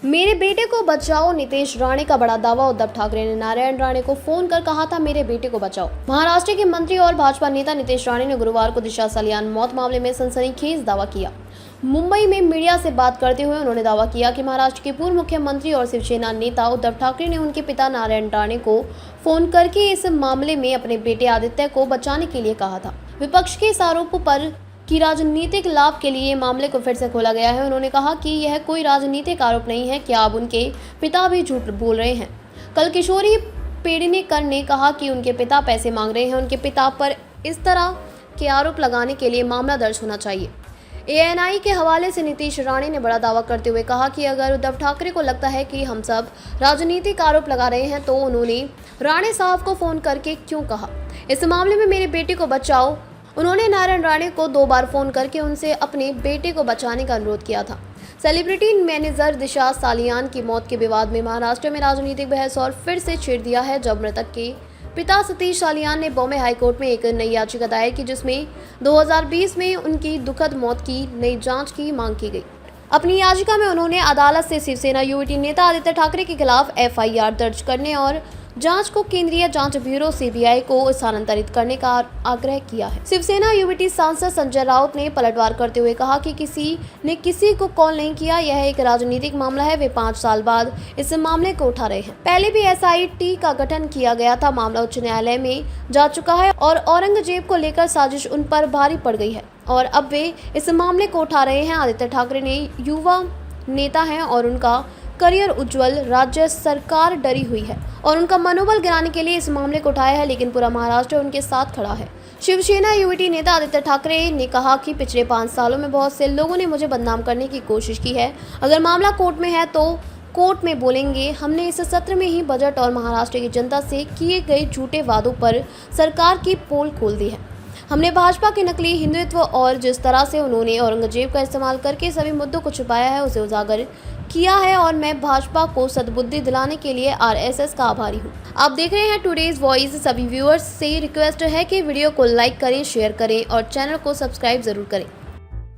मेरे बेटे को बचाओ, नीतीश राणे का बड़ा दावा। उद्धव ठाकरे ने नारायण राणे को फोन कर कहा था मेरे बेटे को बचाओ। महाराष्ट्र के मंत्री और भाजपा नेता नीतीश राणे ने गुरुवार को दिशा सालियान मौत मामले में सनसनीखेज दावा किया। मुंबई में मीडिया से बात करते हुए उन्होंने दावा किया कि महाराष्ट्र के पूर्व मुख्यमंत्री और शिवसेना नेता उद्धव ठाकरे ने उनके पिता नारायण राणे को फोन करके इस मामले में अपने बेटे आदित्य को बचाने के लिए कहा था। विपक्ष के इस आरोप पर कि राजनीतिक लाभ के लिए मामले को फिर से खोला गया है। उन्होंने कहा कि यह कोई राजनीतिक आरोप नहीं है, क्या अब उनके पिता भी झूठ बोल रहे हैं। कल किशोरी पेडनेकर ने कहा कि उनके पिता पैसे मांग रहे हैं। उनके पिता पर इस तरह के आरोप लगाने के लिए मामला दर्ज होना चाहिए। एएनआई के हवाले से नीतीश राणे ने बड़ा दावा करते हुए कहा कि अगर उद्धव ठाकरे को लगता है कि हम सब राजनीतिक आरोप लगा रहे हैं तो उन्होंने राणे साहब को फोन करके क्यों कहा इस मामले में मेरे बेटे को बचाओ। उन्होंने नारायण राणे को 2 बार फोन करके उनसे अपने बेटे को बचाने का अनुरोध किया था। सेलिब्रिटी मैनेजर दिशा सालियान की मौत के विवाद में महाराष्ट्र में राजनीतिक बहस और फिर से छेड़ दिया है, जब मृतक के पिता सतीश सालियान ने बॉम्बे हाईकोर्ट में एक नई याचिका दायर की, जिसमें 2020 में उनकी दुखद मौत की नई जांच की मांग की गई। अपनी याचिका में उन्होंने अदालत से शिवसेना युवती नेता आदित्य ठाकरे के खिलाफ एफआईआर दर्ज करने और जांच को केंद्रीय जांच ब्यूरो सीबीआई को स्थानांतरित करने का आग्रह किया है। शिवसेना युवती सांसद संजय राउत ने पलटवार करते हुए कहा कि किसी ने किसी को कॉल नहीं किया, यह एक राजनीतिक मामला है। वे 5 साल बाद इस मामले को उठा रहे हैं। पहले भी एसआईटी का गठन किया गया था, मामला उच्च न्यायालय में जा चुका है और औरंगजेब को लेकर साजिश उन पर भारी पड़ गई है और अब वे इस मामले को उठा रहे हैं। आदित्य ठाकरे ने युवा नेता हैं और उनका करियर उज्जवल, राज्य सरकार डरी हुई है और उनका मनोबल गिराने के लिए इस मामले को उठाया है, लेकिन पूरा महाराष्ट्र उनके साथ खड़ा है। शिवसेना युवती नेता आदित्य ठाकरे ने कहा कि पिछले 5 सालों में बहुत से लोगों ने मुझे बदनाम करने की कोशिश की है। अगर मामला कोर्ट में है तो कोर्ट में बोलेंगे। हमने इस सत्र में ही बजट और महाराष्ट्र की जनता से किए गए झूठे वादों पर सरकार की पोल खोल दी है। हमने भाजपा के नकली हिंदुत्व और जिस तरह से उन्होंने औरंगजेब का इस्तेमाल करके सभी मुद्दों को छुपाया है उसे उजागर किया है और मैं भाजपा को सद्बुद्धि दिलाने के लिए आरएसएस का आभारी हूं। आप देख रहे हैं टुडेज वॉइस। सभी व्यूअर्स से रिक्वेस्ट है कि वीडियो को लाइक करें, शेयर करें और चैनल को सब्सक्राइब जरूर करें।